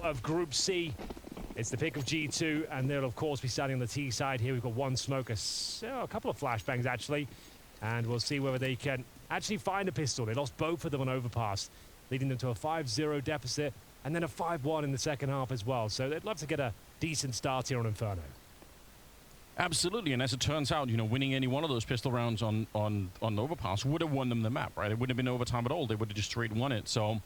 of Group C. It's the pick of G2, and they'll, of course, be starting on the T side here. We've got one smoke, a couple of flashbangs, actually. And we'll see whether they can actually find a pistol. They lost both of them on overpass, leading them to a 5-0 deficit, and then a 5-1 in the second half as well. So they'd love to get a decent start here on Inferno. Absolutely, and as it turns out, winning any one of those pistol rounds on overpass would have won them the map, right? It wouldn't have been overtime at all. They would have just straight won it. So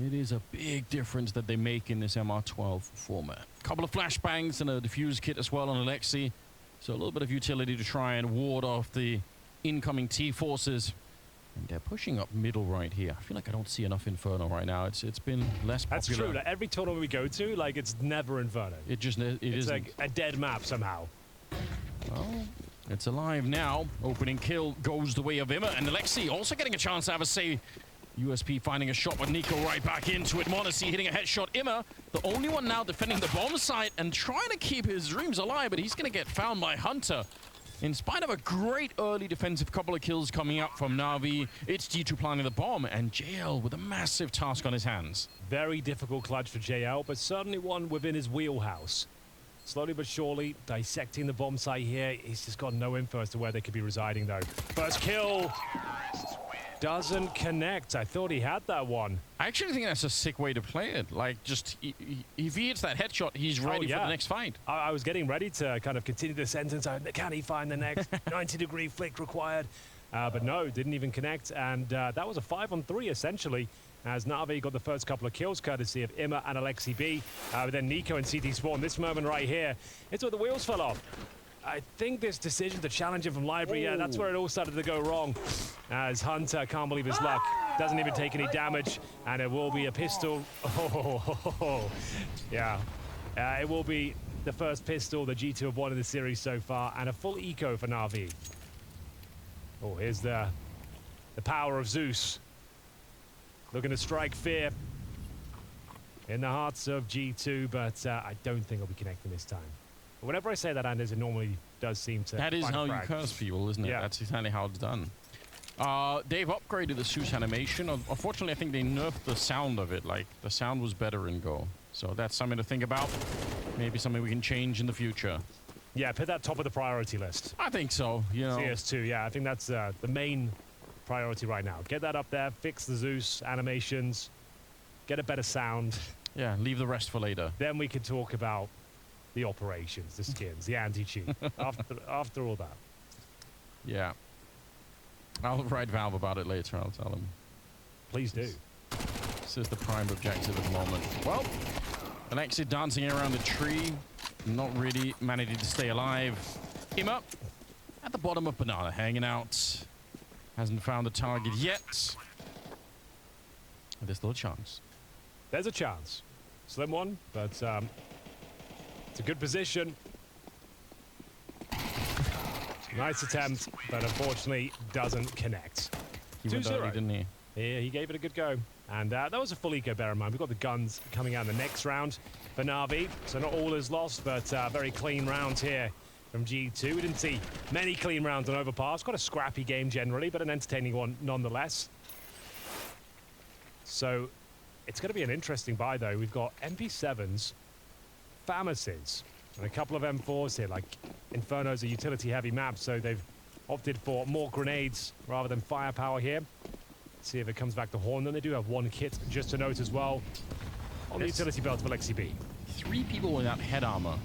it is a big difference that they make in this MR12 format. A couple of flashbangs and a defuse kit as well on Alexi. So a little bit of utility to try and ward off the incoming T-forces. And they're pushing up middle right here. I feel like I don't see enough Inferno right now. It's been less popular. That's true. Like every tournament we go to, like it's never Inferno. It's like a dead map somehow. Well, it's alive now. Opening kill goes the way of Immer, and Alexi also getting a chance to have a say. USP finding a shot with Nico right back into it. Monacy hitting a headshot. Immer, the only one now defending the bomb site and trying to keep his dreams alive, but he's going to get found by Hunter. In spite of a great early defensive couple of kills coming up from Navi, it's G2 planting the bomb, and JL with a massive task on his hands. Very difficult clutch for JL, but certainly one within his wheelhouse. Slowly but surely, dissecting the bomb site here. He's just got no info as to where they could be residing, though. First kill doesn't connect. I thought he had that one. I actually think that's a sick way to play it. Like, just if he hits that headshot, he's ready for the next fight. I was getting ready to kind of continue the sentence. Can he find the next 90-degree flick required? But no, didn't even connect. And that was a 5-on-3, essentially, as Navi got the first couple of kills, courtesy of Immer and Alexi B. But then Nico and CT Spawn, this moment right here, it's where the wheels fell off. I think this decision to challenge him from library, yeah, that's where it all started to go wrong. As Hunter can't believe his luck, doesn't even take any damage, and it will be a pistol. Yeah, it will be the first pistol the G2 have won in the series so far, and a full eco for Navi. Oh, here's the power of Zeus. Looking to strike fear in the hearts of G2, but I don't think he'll be connecting this time. But whenever I say that, Anders, it normally does seem to. That is how you curse people, isn't it? Yeah. That's exactly how it's done. They've upgraded the Zeus animation. Unfortunately, I think they nerfed the sound of it. Like, the sound was better in Go. So that's something to think about. Maybe something we can change in the future. Yeah, put that top of the priority list. I think so, CS2, yeah, I think that's the main priority right now. Get that up there, fix the Zeus animations, get a better sound. Yeah, leave the rest for later. Then we can talk about the operations, the skins, the anti-cheat, after all that. Yeah. I'll write Valve about it later, I'll tell them. Please do. This is the prime objective at the moment. Well, Alexi dancing around the tree, not really managing to stay alive. Immer at the bottom of Banana, hanging out. Hasn't found the target yet. There's still a chance. There's a chance. Slim one, but it's a good position. Nice attempt, but unfortunately doesn't connect. He went early, didn't he? Yeah, he gave it a good go. And that was a full eco, bear in mind. We've got the guns coming out in the next round for Navi. So not all is lost, but very clean round here from G2. We didn't see many clean rounds on Overpass. Quite a scrappy game generally, but an entertaining one nonetheless. So it's going to be an interesting buy, though. We've got MP7s, FAMASes, and a couple of M4s here. Like, Inferno's a utility-heavy map, so they've opted for more grenades rather than firepower here. See if it comes back to Horn. Then they do have one kit, just to note as well, on the utility belt of Alexi B. 3 people without head armor.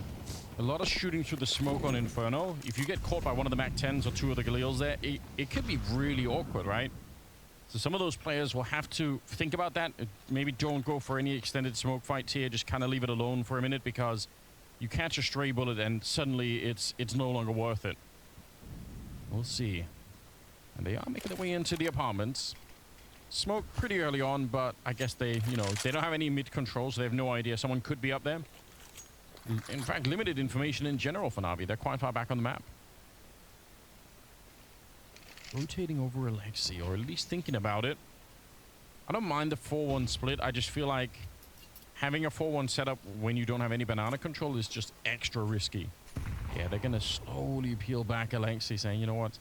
A lot of shooting through the smoke on Inferno. If you get caught by one of the MAC-10s or 2 of the Galeals there, it could be really awkward, right? So some of those players will have to think about that. Maybe don't go for any extended smoke fights here. Just kind of leave it alone for a minute, because you catch a stray bullet and suddenly it's no longer worth it. We'll see. And they are making their way into the apartments. Smoke pretty early on, but I guess they don't have any mid control, so they have no idea someone could be up there. In fact, limited information in general for Navi. They're quite far back on the map. Rotating over Alexi, or at least thinking about it. I don't mind the 4-1 split. I just feel like having a 4-1 setup when you don't have any banana control is just extra risky. Yeah, they're going to slowly peel back Alexi, saying, you know what?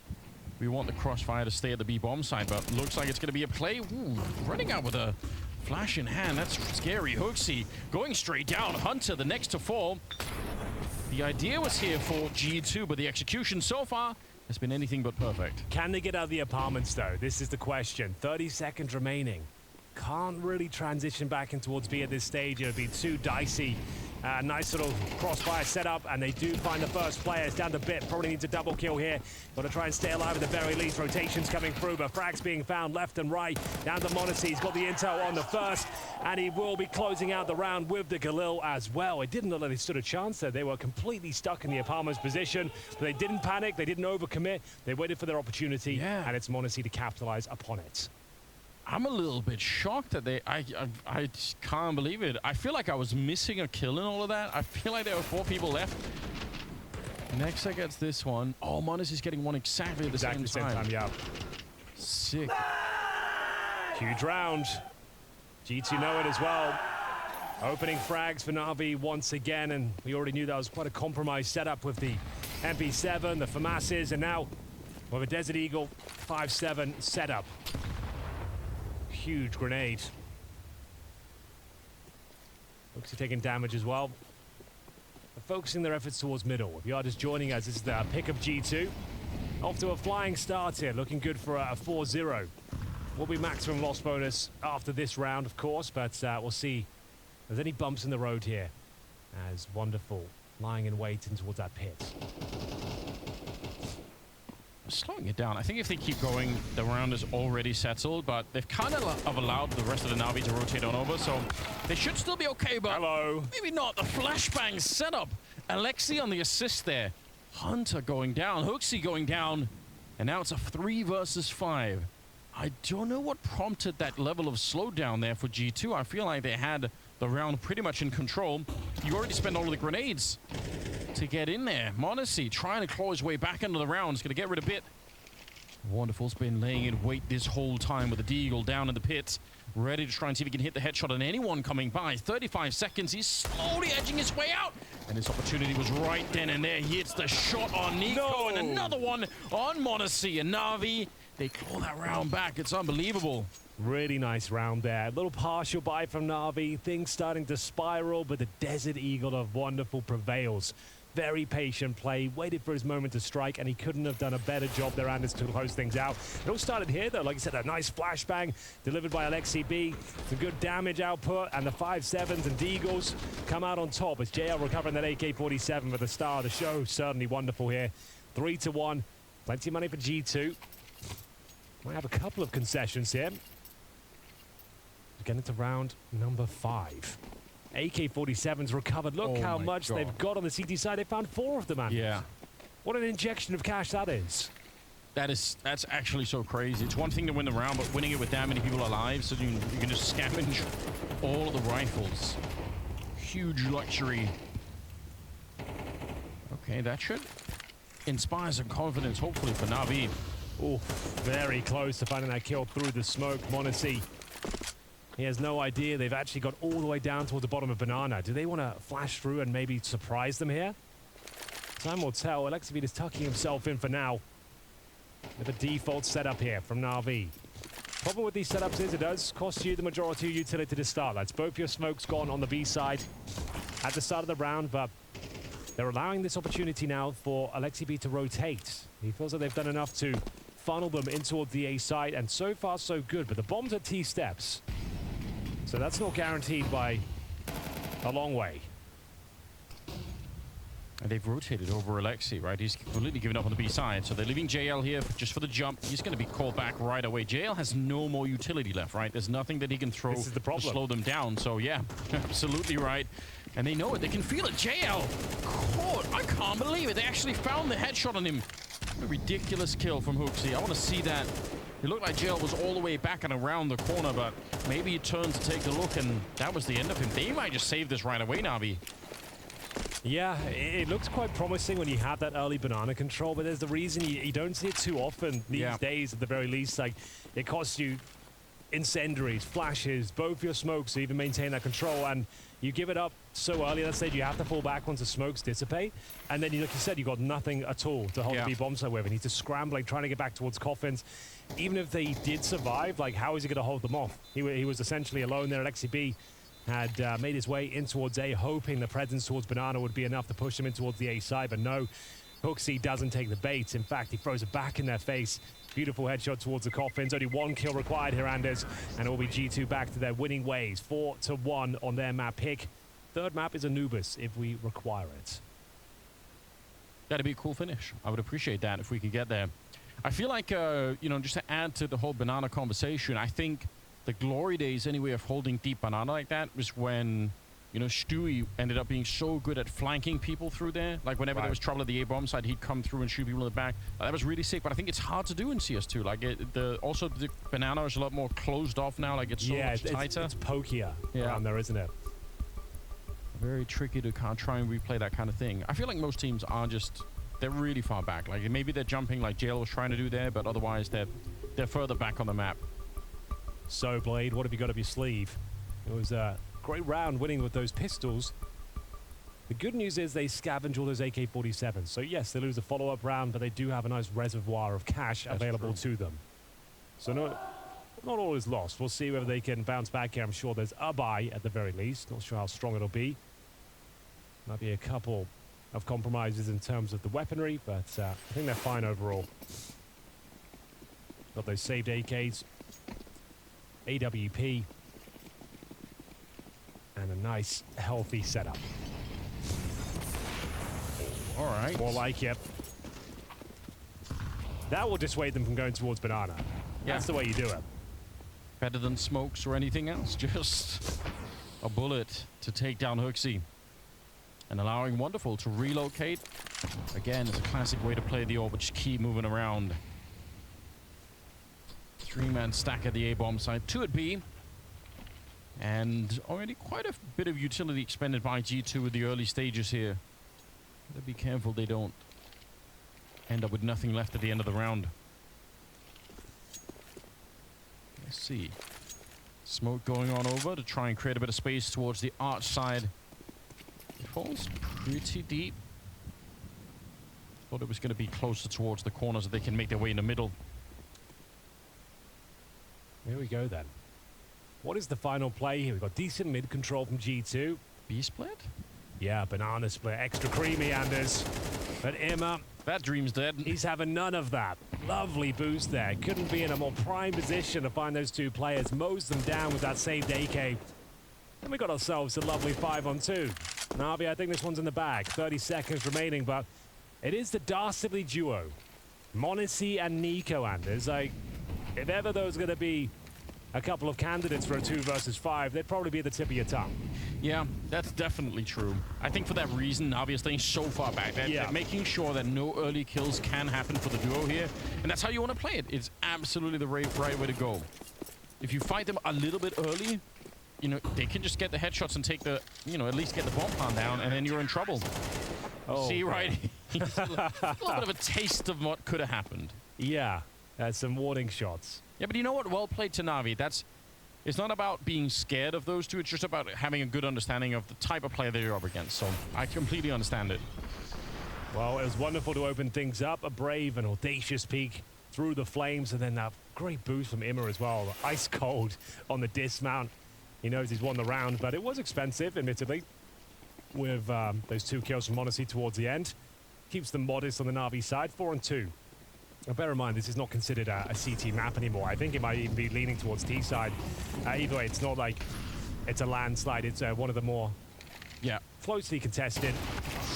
We want the crossfire to stay at the B bomb side, but looks like it's going to be a play. Ooh, running out with a Flash in hand, that's scary. Hooksy going straight down. Hunter, the next to fall. The idea was here for G2, but the execution so far has been anything but perfect. Can they get out of the apartments, though? This is the question. 30 seconds remaining. Can't really transition back in towards B at this stage. It'll be too dicey. Nice little crossfire setup, and they do find the first player. It's down to Bit. Probably needs a double kill here. Got to try and stay alive at the very least. Rotations coming through, but frags being found left and right. Down to Monacy. He's got the intel on the first, and he will be closing out the round with the Galil as well. It didn't look like they stood a chance there. They were completely stuck in the apartment's position, but they didn't panic. They didn't overcommit. They waited for their opportunity, and it's Monacy to capitalize upon it. I'm a little bit shocked that I just can't believe it. I feel like I was missing a kill in all of that. I feel like there were 4 people left. Nexa gets this one. Oh, Monas is getting one exactly at the same time. Yeah. Sick. Huge round. G2 know it as well. Opening frags for Navi once again, and we already knew that was quite a compromised setup with the MP7, the FAMASs, and now with a Desert Eagle 5-7 setup. Huge grenade. Looks to taking damage as well. They're focusing their efforts towards middle. If you are just joining us, this is the pick of G2. Off to a flying start here, looking good for a 4-0. Will be maximum loss bonus after this round, of course, but we'll see if there's any bumps in the road here. As Wonderful lying in wait in towards that pit. Slowing it down. I think if they keep going, the round is already settled, but they've kind of allowed the rest of the Navi to rotate on over, so they should still be okay, but maybe not. The flashbang setup. Alexi on the assist there. Hunter going down. Hooksy going down. And now it's a 3 versus 5. I don't know what prompted that level of slowdown there for G2. I feel like they had the round pretty much in control. You already spent all of the grenades to get in there. Monacy trying to claw his way back into the round. He's going to get rid of Bit. Wonderful's been laying in wait this whole time with the Deagle down in the pit. Ready to try and see if he can hit the headshot on anyone coming by. 35 seconds. He's slowly edging his way out. And his opportunity was right then and there. He hits the shot on Nico and another one on Monacy. And Navi, they claw that round back. It's unbelievable. Really nice round there. A little partial buy from Navi. Things starting to spiral, but the Desert Eagle of Wonderful prevails. Very patient play, waited for his moment to strike, and he couldn't have done a better job there, Anders, to close things out. It all started here, though. Like I said, a nice flashbang delivered by Alexi B. Some good damage output, and the 5-7s and Deagles come out on top as JL recovering that AK-47 for the star of the show. Certainly Wonderful here. 3-1. Plenty of money for G2. Might have a couple of concessions here. Getting to round number 5. AK-47's recovered. Look how much they've got on the CT side. They found 4 of them, man. Yeah. What an injection of cash that is. That's actually so crazy. It's one thing to win the round, but winning it with that many people alive, so you can just scavenge all of the rifles. Huge luxury. Okay, that should inspire some confidence, hopefully, for Navi. Oh, very close to finding that kill through the smoke. Monacy. He has no idea. They've actually got all the way down towards the bottom of Banana. Do they want to flash through and maybe surprise them here? Time will tell. Alexi is tucking himself in for now. With a default setup here from Navi. Problem with these setups is it does cost you the majority of utility to start. That's both your smokes gone on the B side at the start of the round, but they're allowing this opportunity now for Alexi B to rotate. He feels like they've done enough to funnel them in towards the A side, and so far so good, but the bomb's at T steps. So that's not guaranteed by a long way. And they've rotated over Alexi, right? He's completely given up on the B side. So they're leaving JL here just for the jump. He's going to be called back right away. JL has no more utility left, right? There's nothing that he can throw to slow them down. So yeah, absolutely right. And they know it. They can feel it. JL caught. I can't believe it. They actually found the headshot on him. A ridiculous kill from Hooksy. I want to see that. It looked like JL was all the way back and around the corner, but maybe he turned to take a look, and that was the end of him. They might just save this right away, Navi. Yeah, it looks quite promising when you have that early banana control, but there's the reason you don't see it too often these days at the very least. Like, it costs you incendiaries, flashes, both your smokes to even maintain that control, and you give it up so early. Let's say you have to fall back once the smokes dissipate, and then, like you said, you got nothing at all to hold the B bomb site with. And he's just scrambling, trying to get back towards coffins. Even if they did survive, like, how is he going to hold them off? He was essentially alone there. XCB had made his way in towards A, hoping the presence towards Banana would be enough to push him in towards the A side, but no. Hooksy doesn't take the bait. In fact, he throws it back in their face. Beautiful headshot towards the coffins. Only one kill required here, Anders. And it will be G2 back to their winning ways. 4-1 on their map pick. Third map is Anubis if we require it. That'd be a cool finish. I would appreciate that if we could get there. I feel like, you know, just to add to the whole Banana conversation, I think the glory days anyway of holding deep Banana like that was when, you know, Stewie ended up being so good at flanking people through there. Like, whenever there was trouble at the A-bomb side, he'd come through and shoot people in the back. That was really sick, but I think it's hard to do in CS2. Like, also, the Banana is a lot more closed off now. Like, it's so much tighter. It's pokier around there, isn't it? Very tricky to try and replay that kind of thing. I feel like most teams are just... They're really far back. Like, maybe they're jumping like Jail was trying to do there, but otherwise they're further back on the map. So, Blade, what have you got up your sleeve? It was a great round winning with those pistols. The good news is they scavenge all those AK-47s. So, yes, they lose a follow-up round, but they do have a nice reservoir of cash available to them. So, not all is lost. We'll see whether they can bounce back here. I'm sure there's a buy at the very least. Not sure how strong it'll be. Might be a couple of compromises in terms of the weaponry, but I think they're fine overall. Got those saved AKs, AWP, and a nice, healthy setup. All right. More like it. That will dissuade them from going towards Banana. Yeah. That's the way you do it. Better than smokes or anything else. Just a bullet to take down Hooksy. And allowing Wonderful to relocate. Again, it's a classic way to play the AWP, but just keep moving around. 3-man stack at the A-bomb side, 2 at B. And already quite a bit of utility expended by G2 with the early stages here. Gotta be careful they don't end up with nothing left at the end of the round. Let's see. Smoke going on over to try and create a bit of space towards the arch side. It falls pretty deep. Thought it was going to be closer towards the corner so they can make their way in the middle. Here we go then. What is the final play here? We've got decent mid control from G2. B split? Yeah, Banana split. Extra creamy, Anders. But Emma... That dream's dead. He's having none of that. Lovely boost there. Couldn't be in a more prime position to find those two players. Mows them down with that saved AK. And we got ourselves a lovely 5-on-2. Navi, I think this one's in the bag. 30 seconds remaining, but it is the dastardly duo. Monacy and Nico, Anders. Like, if ever there was going to be a couple of candidates for a 2 versus 5, they'd probably be at the tip of your tongue. Yeah, that's definitely true. I think for that reason, Navi is staying so far back. They're making sure that no early kills can happen for the duo here. And that's how you want to play it. It's absolutely the right way to go. If you fight them a little bit early, you know, they can just get the headshots and take the, you know, at least get the bomb plant down, and then you're in trouble. Oh, see, right? a little bit of a taste of what could have happened. Yeah, some warning shots. Yeah, but you know what? Well played to Navi. It's not about being scared of those two. It's just about having a good understanding of the type of player that you're up against. So I completely understand it. Well, it was wonderful to open things up. A brave and audacious peek through the flames, and then that great boost from Immer as well. Ice cold on the dismount. He knows he's won the round, but it was expensive, admittedly, with those 2 kills from Monacy towards the end. Keeps them modest on the Navi side, 4-2. Now, bear in mind, this is not considered a CT map anymore. I think it might even be leaning towards T side. Either way, it's not like it's a landslide. It's one of the more closely contested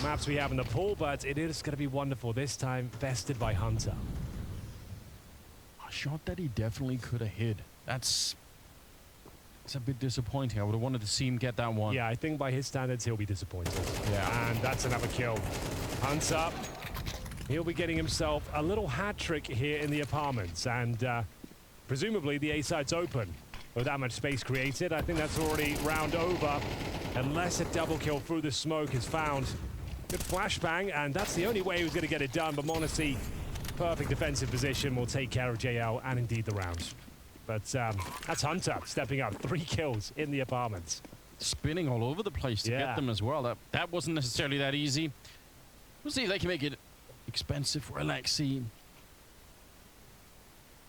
maps we have in the pool, but it is going to be wonderful. This time, bested by Hunter. A shot that he definitely could have hit. That's a bit disappointing. I would have wanted to see him get that one. Yeah, I think by his standards, he'll be disappointed. Yeah. And that's another kill. Hunter, he'll be getting himself a little hat trick here in the apartments. And presumably the A side's open with that much space created. I think that's already round over. Unless a double kill through the smoke is found. Good flashbang, and that's the only way he was going to get it done. But Monacy, perfect defensive position, will take care of JL and indeed the round. But that's Hunter stepping up. 3 kills in the apartments. Spinning all over the place to get them as well. That wasn't necessarily that easy. We'll see if they can make it expensive for Alexi.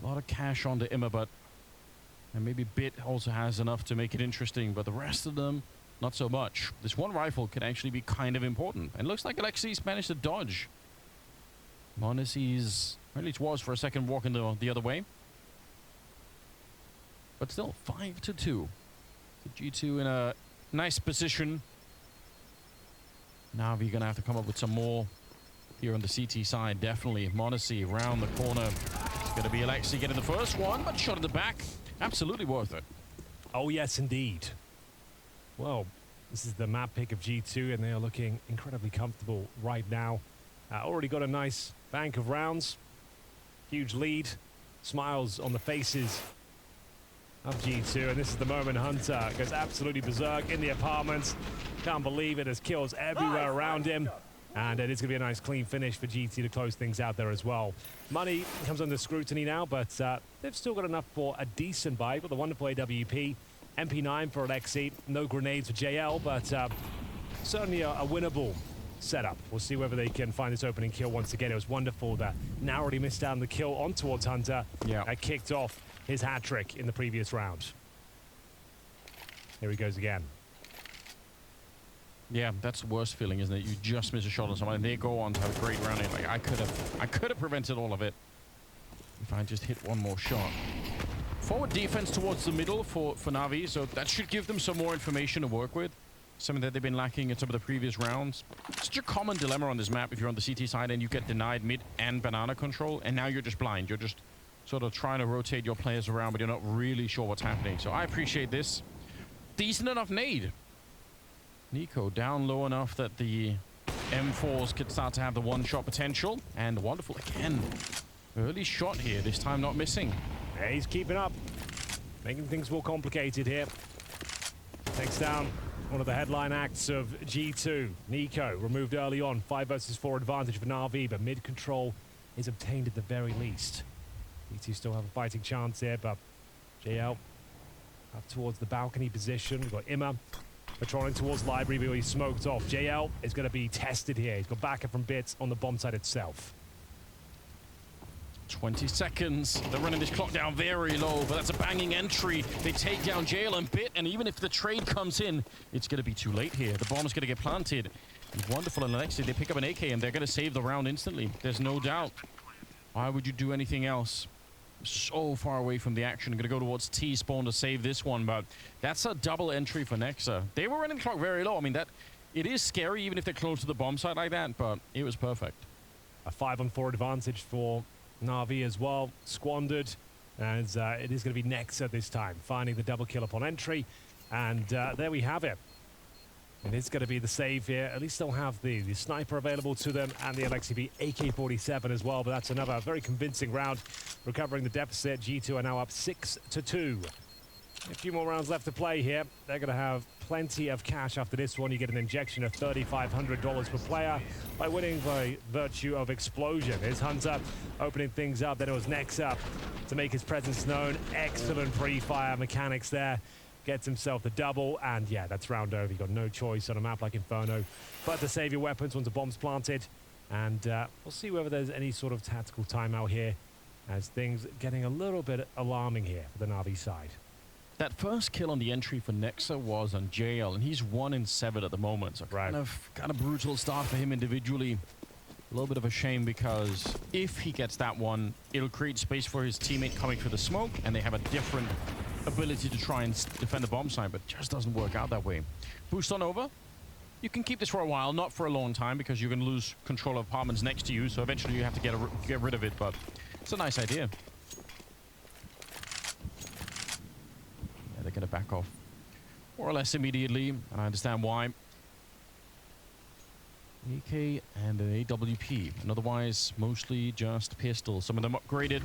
A lot of cash on to Emma, but and maybe Bit also has enough to make it interesting, but the rest of them, not so much. This one rifle could actually be kind of important. And it looks like Alexi's managed to dodge. Monesi's, or at least was for a second, walking the other way. But still, 5-2. The G2 in a nice position. Navi going to have to come up with some more here on the CT side, definitely. Monesi around the corner. It's going to be Alexi getting the first one, but shot in the back. Absolutely worth it. Oh, yes, indeed. Well, this is the map pick of G2, and they are looking incredibly comfortable right now. Already got a nice bank of rounds. Huge lead. Smiles on the faces of G2, and this is the moment Hunter goes absolutely berserk in the apartments. Can't believe it. There's kills everywhere around him. And it is going to be a nice clean finish for GT to close things out there as well. Money comes under scrutiny now, but they've still got enough for a decent buy with a wonderful AWP. MP9 for Alexi. No grenades for JL, but certainly a winnable setup. We'll see whether they can find this opening kill once again. It was wonderful that narrowly missed out on the kill on towards Hunter. Yeah. That kicked off his hat trick in the previous round. Here he goes again. Yeah, that's the worst feeling, isn't it? You just miss a shot on someone and they go on to have a great round. And like I could have prevented all of it if I just hit one more shot. Forward defense towards the middle for Navi, so that should give them some more information to work with. Something that they've been lacking in some of the previous rounds. Such a common dilemma on this map if you're on the CT side and you get denied mid and banana control, and now you're just blind. You're just sort of trying to rotate your players around, but you're not really sure what's happening. So I appreciate this. Decent enough nade. Nico down low enough that the M4s could start to have the one-shot potential. And wonderful again. Early shot here, this time not missing. Yeah, he's keeping up. Making things more complicated here. Takes down one of the headline acts of G2. Nico removed early on. 5 versus 4 advantage for Navi, but mid-control is obtained at the very least. G2 still have a fighting chance here, but JL up towards the balcony position. We've got Imma patrolling towards library, but he's smoked off. JL is going to be tested here. He's got backup from Bits on the bomb site itself. 20 seconds. They're running this clock down very low, but that's a banging entry. They take down JL and Bit, and even if the trade comes in, it's going to be too late here. The bomb's going to get planted. And wonderful, and Alexi, they pick up an AK, and they're going to save the round instantly. There's no doubt. Why would you do anything else? So far away from the action. Going to go towards T-spawn to save this one, but that's a double entry for Nexa. They were running the clock very low. I mean, it is scary even if they're close to the bomb site like that, but it was perfect. A 5-on-4 advantage for Navi as well. Squandered, as it is going to be Nexa this time, finding the double kill upon entry. And there we have it. And it's going to be the save here. At least they'll have the sniper available to them and the Alexi AK-47 as well. But that's another very convincing round. Recovering the deficit. G2 are now up 6-2. A few more rounds left to play here. They're going to have plenty of cash after this one. You get an injection of $3,500 per player by winning by virtue of explosion. Here's Hunter opening things up. Then it was Nexa to make his presence known. Excellent pre-fire mechanics there. Gets himself the double, and yeah, that's round over. You've got no choice on a map like Inferno but to save your weapons once the bomb's planted. And we'll see whether there's any sort of tactical timeout here, as things getting a little bit alarming here for the Navi side. That first kill on the entry for Nexa was on JL, and he's 1 in 7 at the moment. So kind of brutal start for him individually. A little bit of a shame, because if he gets that one, it'll create space for his teammate coming through the smoke, and they have a different ability to try and defend the bomb site, but it just doesn't work out that way. Boost on over. You can keep this for a while, not for a long time, because you're going to lose control of apartments next to you, so eventually you have to get rid of it, but it's a nice idea. Yeah, they're going to back off more or less immediately, and I understand why. AK and an AWP, and otherwise mostly just pistols. Some of them upgraded.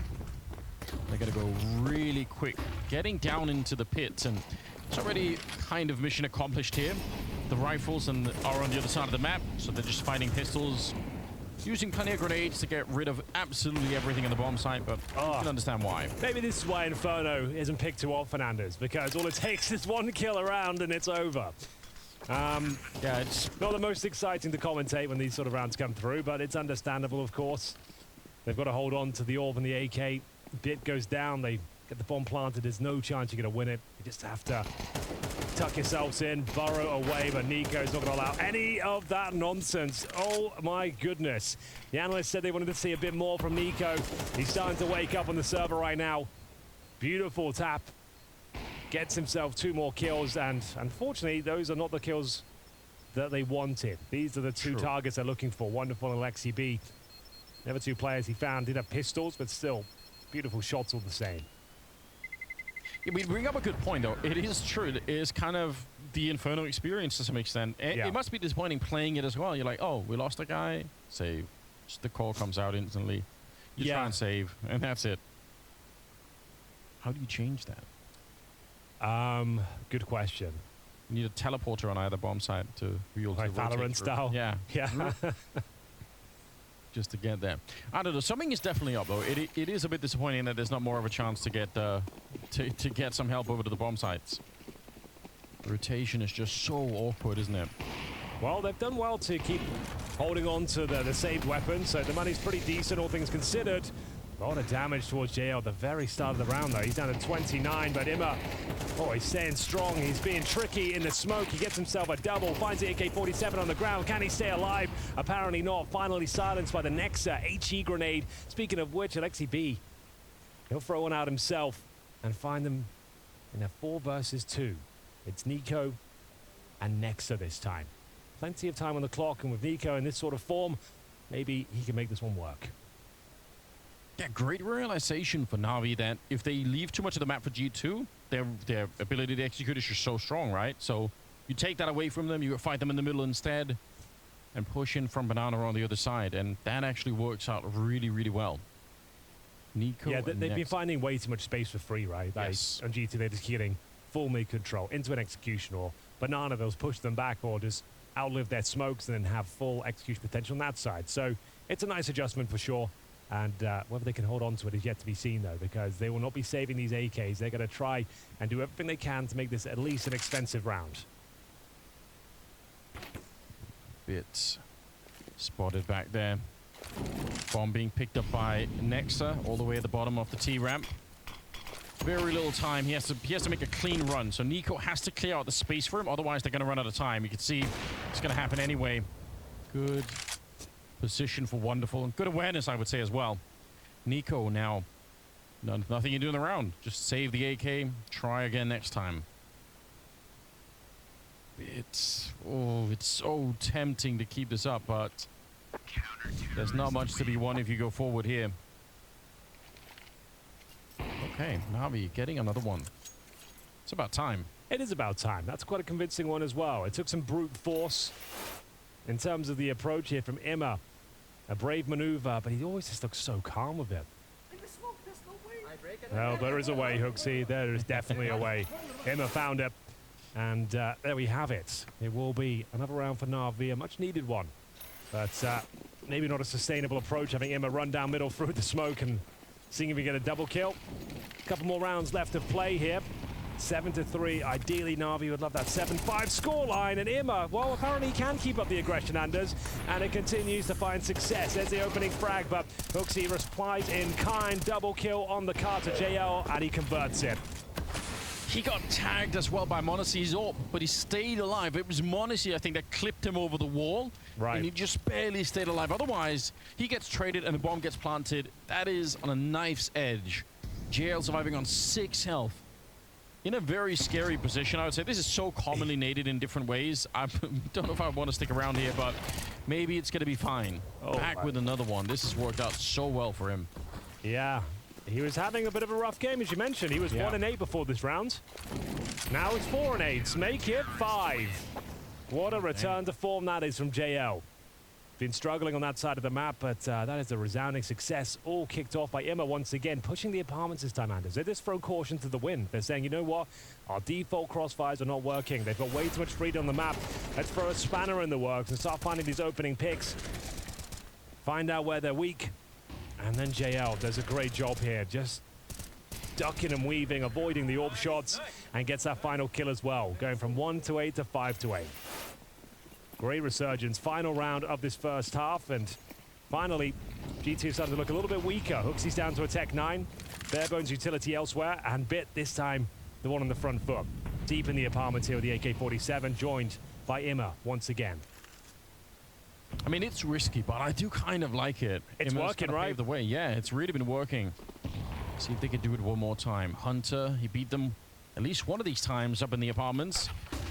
They're going to go really quick, getting down into the pit, and it's already kind of mission accomplished here. The rifles are on the other side of the map, so they're just fighting pistols. using plenty of grenades to get rid of absolutely everything in the bomb site, but you can understand why. Maybe this is why Inferno isn't picked too often, Anders, because all it takes is one kill around and it's over. Yeah, it's not the most exciting to commentate when these sort of rounds come through, but it's understandable, of course. They've got to hold on to the AWP and the AK. Bit goes down, they get the bomb planted. There's no chance you're going to win it. You just have to tuck yourselves in, burrow away, but Nico's not going to allow any of that nonsense. Oh, my goodness. The analysts said they wanted to see a bit more from Nico. He's starting to wake up on the server right now. Beautiful tap. Gets himself 2 more kills, and unfortunately, those are not the kills that they wanted. These are the 2 targets they're looking for. Wonderful and Alexi B. Never 2 players he found. Did have pistols, but still, beautiful shots all the same. Yeah, we bring up a good point, though. It is true. It is kind of the Inferno experience to some extent. It must be disappointing playing it as well. You're like, oh, we lost a guy. Save. Just the call comes out instantly. You try and save, and that's it. How do you change that? Good question. You need a teleporter on either bomb site to be able to like Valorant style. Yeah. Just to get there. I don't know. Something is definitely up though. It is a bit disappointing that there's not more of a chance to get to get some help over to the bomb sites. The rotation is just so awkward, isn't it? Well, they've done well to keep holding on to the saved weapons, so the money's pretty decent, all things considered. A lot of damage towards JL at the very start of the round, though. He's down to 29, but Imma, oh, he's staying strong. He's being tricky in the smoke. He gets himself a double, finds the AK-47 on the ground. Can he stay alive? Apparently not. Finally silenced by the Nexa HE grenade. Speaking of which, Alexi B, he'll throw one out himself and find them in a 4 versus 2. It's Nico and Nexa this time. Plenty of time on the clock, and with Nico in this sort of form, maybe he can make this one work. Yeah, great realization for Navi that if they leave too much of the map for G2, their ability to execute is just so strong, right? So you take that away from them, you fight them in the middle instead, and push in from Banana on the other side, and that actually works out really, really well. Nico, yeah, they've been finding way too much space for free, right? Yes. On G2, they're just getting full mid control into an execution, or Banana, they'll push them back, or just outlive their smokes and then have full execution potential on that side. So it's a nice adjustment for sure. And whether they can hold on to it is yet to be seen, though, because they will not be saving these AKs. They're going to try and do everything they can to make this at least an expensive round. Bits spotted back there. Bomb being picked up by Nexa all the way at the bottom of the T ramp. Very little time. He has to make a clean run. So Nico has to clear out the space for him. Otherwise, they're going to run out of time. You can see it's going to happen anyway. Good position for Wonderful, and good awareness, I would say, as well. Nico now, nothing you do in the round. Just save the AK, try again next time. It's so tempting to keep this up, but there's not much to be won if you go forward here. Okay, Navi getting another one. It's about time. It is about time. That's quite a convincing one as well. It took some brute force in terms of the approach here from Imma. A brave maneuver, but he always just looks so calm with it. Well, there is a way, Hooksy. There is definitely a way. Imma found it. And there we have it. It will be another round for Navi, a much needed one. But maybe not a sustainable approach, having Imma run down middle through the smoke and seeing if we get a double kill. A couple more rounds left to play here. 7-3. Ideally, Navi would love that 7-5 scoreline. And Imma, well, apparently he can keep up the aggression, Anders, and it continues to find success. There's the opening frag, but Hooksy replies in kind. Double kill on the car to JL, and he converts it. He got tagged as well by Monacy's AWP, but he stayed alive. It was Monacy, I think, that clipped him over the wall. Right. And he just barely stayed alive. Otherwise, he gets traded and the bomb gets planted. That is on a knife's edge. JL surviving on 6 health. In a very scary position, I would say. This is so commonly naded in different ways. I don't know if I want to stick around here, but maybe it's going to be fine. Back with another one. This has worked out so well for him. Yeah. He was having a bit of a rough game, as you mentioned. He was 1-8 before this round. Now it's 4-8. Make it 5. What a return to form that is from JL. Been struggling on that side of the map, but that is a resounding success. All kicked off by Imma once again, pushing the apartments this time, Anders. They just throw caution to the wind. They're saying, you know what? Our default crossfires are not working. They've got way too much freedom on the map. Let's throw a spanner in the works and start finding these opening picks. find out where they're weak. And then JL does a great job here, just ducking and weaving, avoiding the AWP shots, and gets that final kill as well, going from 1 to 8 to 5 to 8. Great resurgence, final round of this first half, and finally, G2 starting to look a little bit weaker. Hooksy's down to a Tech 9, Barebones utility elsewhere, and Bit this time, the one on the front foot. Deep in the apartments here with the AK-47, joined by Imma once again. I mean, it's risky, but I do kind of like it. It's Imma's working, kinda right? paved the way. Yeah, it's really been working. See if they can do it one more time. Hunter, he beat them at least one of these times up in the apartments.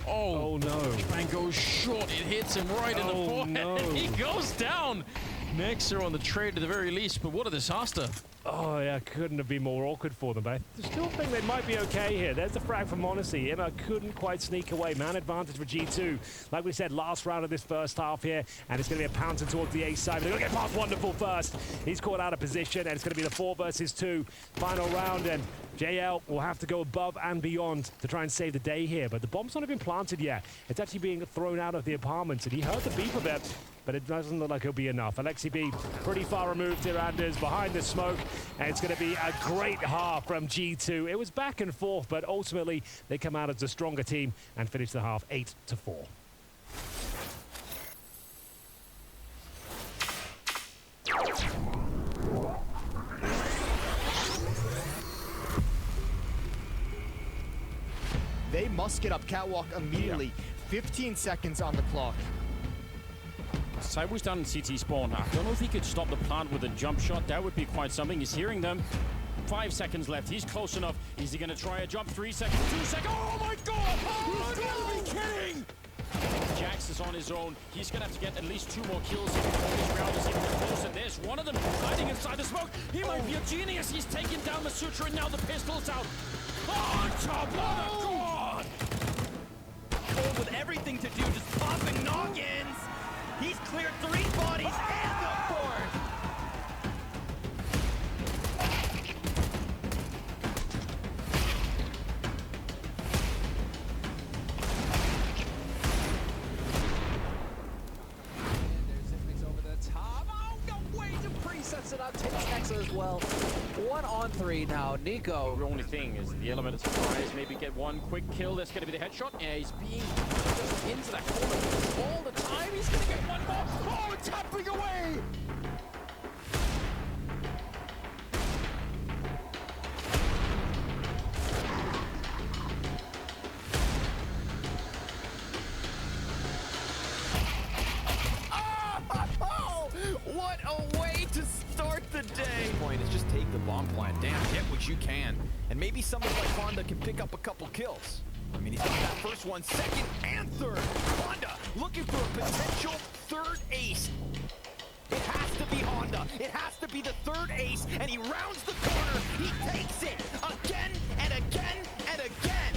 Oh no. Bang goes short. It hits him right in the forehead. No. He goes down. Nexer on the trade at the very least, but what a disaster. Oh, yeah, couldn't have been more awkward for them, but I still think they might be okay here. There's the frag from Monacy. Imma couldn't quite sneak away. Man advantage for G2. Like we said, last round of this first half here, and it's going to be a pouncer towards the A side. But they're going to get past Wonderful first. He's caught out of position, and it's going to be the 4 versus 2 final round, and JL will have to go above and beyond to try and save the day here. But the bomb's not even planted yet. It's actually being thrown out of the apartments, and he heard the beep of it, but it doesn't look like it'll be enough. Alexi B pretty far removed here, Anders, behind the smoke, and it's going to be a great half from G2. It was back and forth, but ultimately they come out as a stronger team and finish the half 8-4. They must get up catwalk immediately. 15 seconds on the clock. Cyber's down in CT spawn. I don't know if he could stop the plant with a jump shot. That would be quite something. He's hearing them. 5 seconds left. He's close enough. Is he going to try a jump? 3 seconds, 2 seconds. Oh my god! Oh, you gotta be kidding! Jax is on his own. He's going to have to get at least 2 more kills before this round is even close. And there's one of them hiding inside the smoke. He might be a genius. He's taken down the Sutra, and now the pistol's out. On top of the god! Cold with everything to do, just popping noggins. He's cleared 3 bodies and the 4th. Over the top. Oh, no way to presets it up. Takes Nexer as well. 1 on 3 now. Nico. The only thing is the element of surprise. Maybe get one quick kill. That's going to be the headshot. And he's being just into that corner all the time. He's going to get one more. Oh, tapping away. Oh, what a way to start the day. Point is just take the bomb plant. Damn, get what you can. And maybe somebody like Honda can pick up a couple kills. I mean, he's got that first one, second, and third. Honda looking for a potential 3rd ace. It has to be Honda. It has to be the 3rd ace, and he rounds the corner. He takes it again and again and again.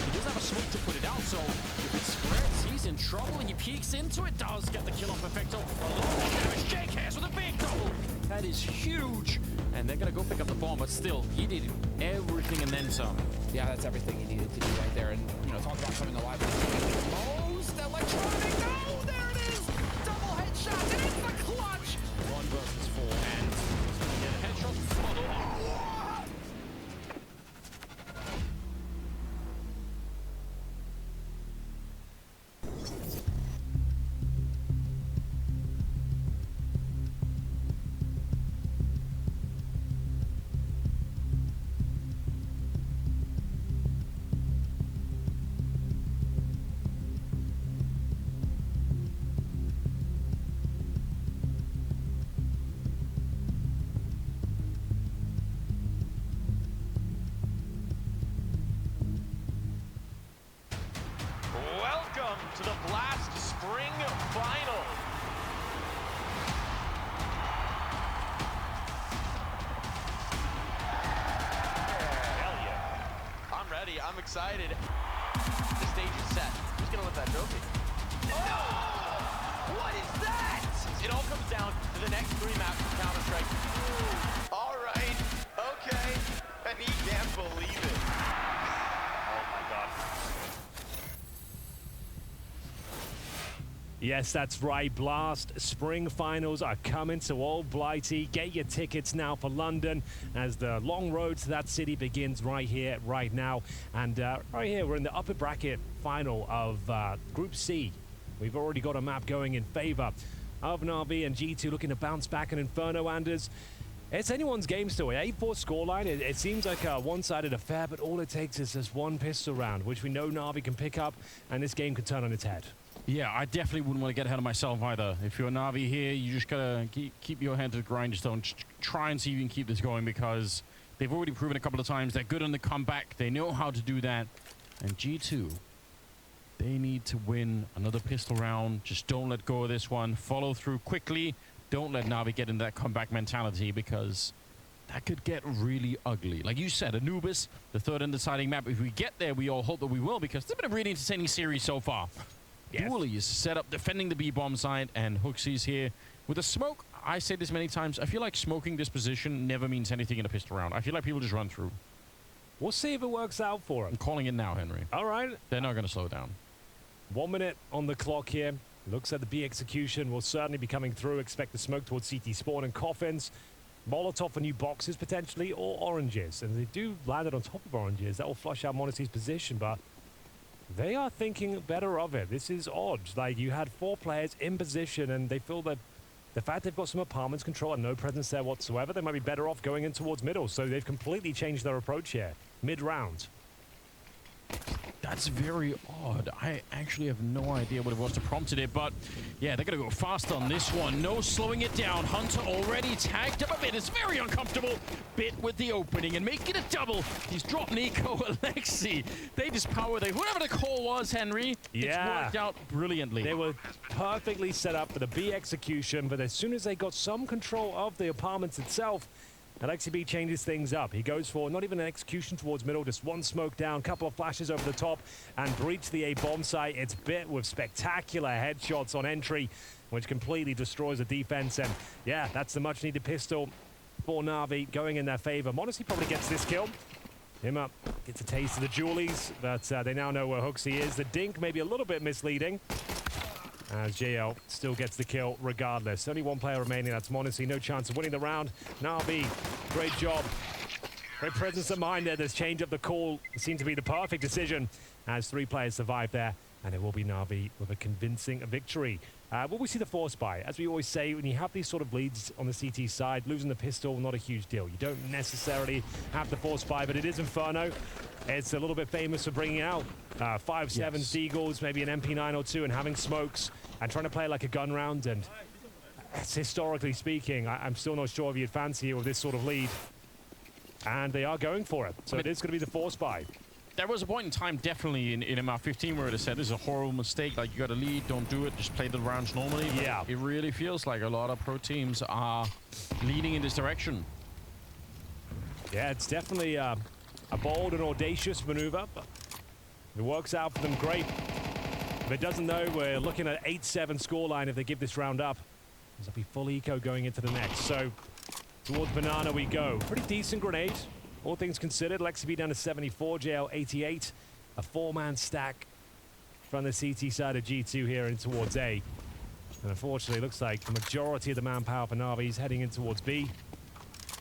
He doesn't have a smoke to put it out, so if it spreads, he's in trouble, and he peeks into it. Does get the kill on Perfecto. A little more damage. Jake has with a big double. That is huge. And they're going to go pick up the bomb, but still, he did everything and then some. Yeah, that's everything he needed to do right there. And, you know, talk about coming alive. Most electronic. No, there it is. Double headshot. And it's the clutch. 1 versus 4, and he's going to get a headshot. Oh, Welcome to the Blast Spring Final. Hell yeah. I'm ready. I'm excited. The stage is set. Who's going to lift that trophy? Oh! What is that? It all comes down to the next 3 maps of Counter-Strike. All right. Okay. And he can't believe it. Oh my god. Yes, that's right. Blast Spring Finals are coming to Old Blighty. Get your tickets now for London as the long road to that city begins right here, right now. And right here, we're in the upper bracket final of Group C. We've already got a map going in favor of Navi and G2 looking to bounce back in Inferno, Anders. It's anyone's game still. 8-4 scoreline. It seems like a one-sided affair, but all it takes is this one pistol round, which we know Navi can pick up, and this game can turn on its head. Yeah, I definitely wouldn't want to get ahead of myself either. If you're Navi here, you just gotta keep your hand to the grindstone. Try and see if you can keep this going because they've already proven a couple of times they're good on the comeback. They know how to do that. And G2, they need to win another pistol round. Just don't let go of this one. Follow through quickly. Don't let Navi get into that comeback mentality because that could get really ugly. Like you said, Anubis, the third and deciding map. If we get there, we all hope that we will because it's been a really entertaining series so far. Yes. Dooley is set up defending the B-bomb side, and Hooksy's here with a smoke. I say this many times. I feel like smoking this position never means anything in a pistol round. I feel like people just run through. We'll see if it works out for I'm him. calling it now, Henry. All right. They're not going to slow down. 1 minute on the clock here. Looks like the B execution will certainly be coming through. Expect the smoke towards CT spawn and coffins. Molotov for new boxes potentially, or oranges. And they do land it on top of oranges. That will flush out Monacy's position, but they are thinking better of it. This is odd. Like, you had 4 players in position, and they feel that the fact they've got some apartments control and no presence there whatsoever, they might be better off going in towards middle. So they've completely changed their approach here, mid-round. That's very odd. I actually have no idea what it was that prompted it, but yeah, they're going to go fast on this one. No slowing it down. Hunter already tagged up a bit. It's very uncomfortable. Bit with the opening and make it a double. He's dropped Nico, Alexi. They just power. Whoever the call was, Henry, Yeah. it's worked out brilliantly. They were perfectly set up for the B execution, but as soon as they got some control of the apartments itself, Alexi B changes things up. He goes for not even an execution towards middle, just one smoke down, couple of flashes over the top, and breach the A bomb site. It's bit with spectacular headshots on entry, which completely destroys the defense. And yeah, that's the much needed pistol for Navi going in their favor. Monacy probably gets this kill. Him up, gets a taste of the Julies, but they now know where Hooksy is. The dink may be a little bit misleading, as JL still gets the kill regardless. Only one player remaining, that's Monacy. No chance of winning the round. Navi, great job. Great presence of mind there. This change of the call seemed to be the perfect decision as 3 players survive there. And it will be Navi with a convincing victory. Will we see the force buy? As we always say, when you have these sort of leads on the CT side, losing the pistol, not a huge deal. You don't necessarily have the force buy, but it is Inferno. It's a little bit famous for bringing out 5.7 Deagles, maybe an MP9 or 2, and having smokes and trying to play like a gun round. And historically speaking, I'm still not sure if you'd fancy it with this sort of lead. And they are going for it. So it is going to be the force buy. There was a point in time, definitely in MR15, where it said this is a horrible mistake. Like, you got to lead, don't do it, just play the rounds normally. But yeah, it really feels like a lot of pro teams are leaning in this direction. Yeah, it's definitely a bold and audacious maneuver, but it works out for them great. If it doesn't, though, we're looking at 8-7 scoreline if they give this round up. There'll be full eco going into the next. So towards Banana we go. Pretty decent grenade, all things considered. Lexi B down to 74, JL 88. A 4-man stack from the CT side of G2 here in towards A. And unfortunately, it looks like the majority of the manpower for Navi is heading in towards B.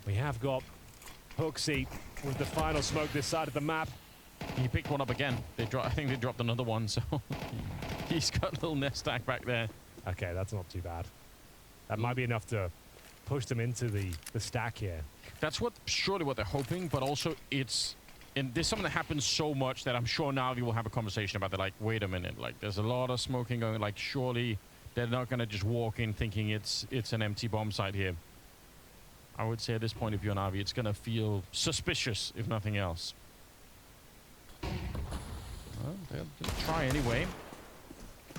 We have got Hooksy with the final smoke this side of the map. He picked one up again. I think they dropped another one, so he's got a little nest stack back there. Okay, that's not too bad. That might be enough to push them into the stack here. That's surely what they're hoping, but also and there's something that happens so much that I'm sure Navi will have a conversation about that. Like, wait a minute, like there's a lot of smoking going. Like, surely they're not going to just walk in thinking it's an empty bomb site here. I would say at this point, if you're Navi, it's going to feel suspicious, if nothing else. Well, they'll try anyway.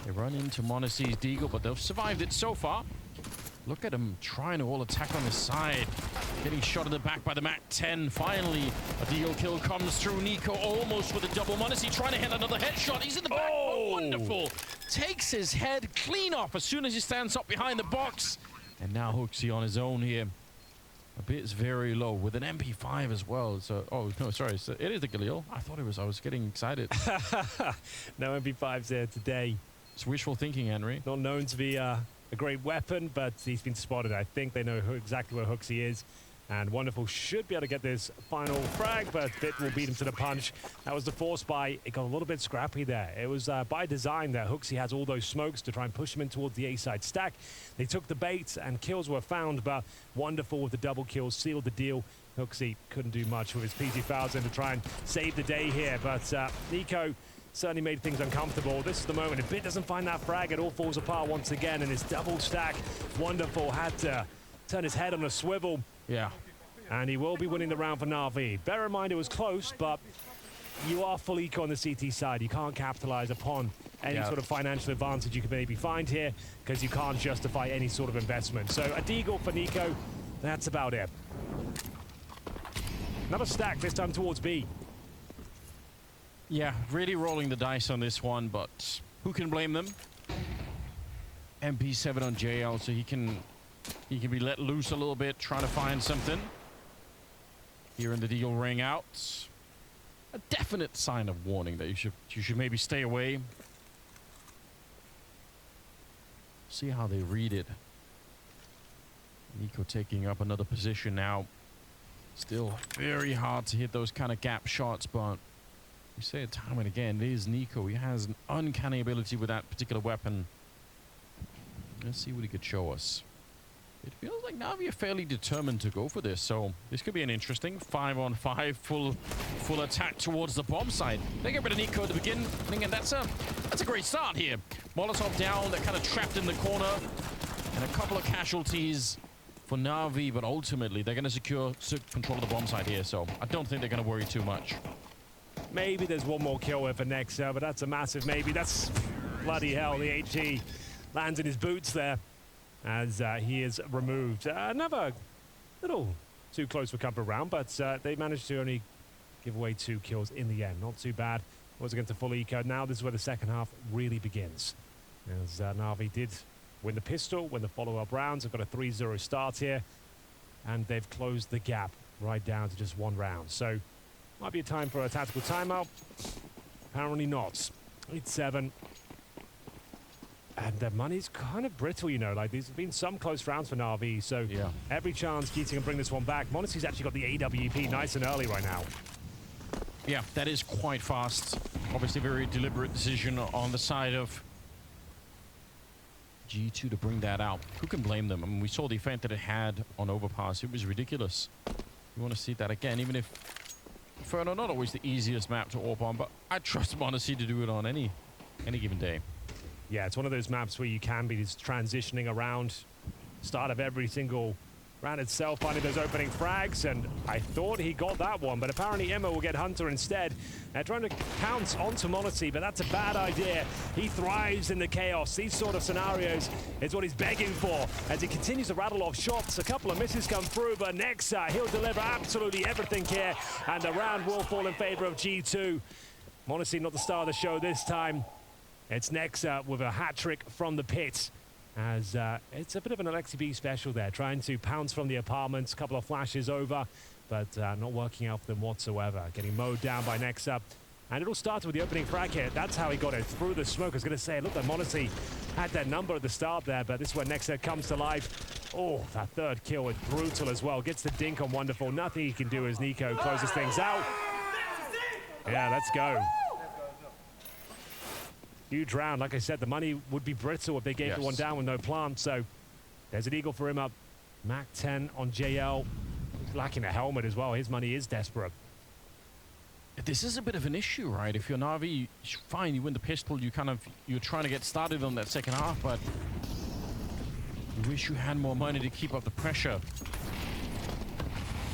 They run into Monacy's Deagle, but they've survived it so far. Look at them trying to all attack on the side. Getting shot in the back by the MAC-10. Finally, a Deagle kill comes through. Nico almost with a double. Monacy trying to hit another headshot. He's in the back. Oh, wonderful. Takes his head clean off as soon as he stands up behind the box. And now Hooksy on his own here. A bit's very low with an MP5 as well. So, oh no, sorry, so it is the Galil. I thought it was. I was getting excited. No MP5s there today. It's wishful thinking, Henry. Not known to be a great weapon, but he's been spotted. I think they know exactly where Hooksy is. And Wonderful should be able to get this final frag, but Bit will beat him to the punch. That was the force buy. It got a little bit scrappy there. It was by design that Hooksy has all those smokes to try and push him in towards the A-side stack. They took the bait and kills were found, but Wonderful with the double kills sealed the deal. Hooksy couldn't do much with his PG-1000 to try and save the day here, but NiKo certainly made things uncomfortable. This is the moment. If Bit doesn't find that frag, it all falls apart once again, and his double stack, Wonderful had to turn his head on a swivel. Yeah. And he will be winning the round for Navi. Bear in mind it was close, but you are full eco on the CT side. You can't capitalize upon any sort of financial advantage you could maybe find here because you can't justify any sort of investment. So a deagle for NiKo, that's about it. Another stack, this time towards B. Yeah, really rolling the dice on this one, but who can blame them? MP7 on JL, so he can be let loose a little bit, trying to find something. Here in the deal ring out. A definite sign of warning that you should maybe stay away. See how they read it. NiKo taking up another position now. Still very hard to hit those kind of gap shots, but we say it time and again, it is NiKo. He has an uncanny ability with that particular weapon. Let's see what he could show us. It feels like Navi are fairly determined to go for this, so this could be an interesting 5-on-5 full attack towards the bomb site. They get rid of NiKo at the beginning, and that's a great start here. Molotov down, they're kind of trapped in the corner, and a couple of casualties for Navi, but ultimately they're going to secure control of the bomb site here, so I don't think they're going to worry too much. Maybe there's one more kill here for Nexa, but that's a massive maybe. That's bloody hell. The HE lands in his boots there as he is removed. Another little too close for comfort round, but they managed to only give away 2 kills in the end. Not too bad. Was against a full eco. Now this is where the second half really begins. As Navi did win the pistol, win the follow-up rounds. They've got a 3-0 start here, and they've closed the gap right down to just 1 round. So might be a time for a tactical timeout. Apparently not. 8-7. And their money's kind of brittle, you know. Like, there's been some close rounds for Navi, so every chance Keating can bring this one back. Monacy's actually got the AWP nice and early right now. Yeah, that is quite fast. Obviously, very deliberate decision on the side of G2 to bring that out. Who can blame them? I mean, we saw the effect that it had on Overpass. It was ridiculous. You want to see that again, even if Inferno not always the easiest map to AWP on, but I trust Monacy to do it on any given day. Yeah, it's one of those maps where you can be just transitioning around start of every single round itself, finding those opening frags, and I thought he got that one, but apparently Emma will get Hunter instead. They're trying to pounce onto Monacy, but that's a bad idea. He thrives in the chaos. These sort of scenarios is what he's begging for as he continues to rattle off shots. A couple of misses come through, but Nexa, he'll deliver absolutely everything here, and the round will fall in favor of G2. Monacy not the star of the show this time. It's Nexa with a hat-trick from the pit. As it's a bit of an Alexi B special there, trying to pounce from the apartments, a couple of flashes over, but not working out for them whatsoever. Getting mowed down by Nexa. And it all started with the opening frag hit. That's how he got it through the smoke. I was going to say, look, that Monacy had that number at the start there, but this is where Nexa comes to life. Oh, that third kill is brutal as well. Gets the dink on Wonderful. Nothing he can do as NiKo closes things out. Yeah, let's go. Huge round. Like I said, the money would be brittle if they gave the one down with no plant. So there's an eagle for him up. Mac 10 on JL. He's lacking a helmet as well. His money is desperate. This is a bit of an issue, right? If you're Navi, fine, you win the pistol. You're trying to get started on that second half, but you wish you had more money to keep up the pressure.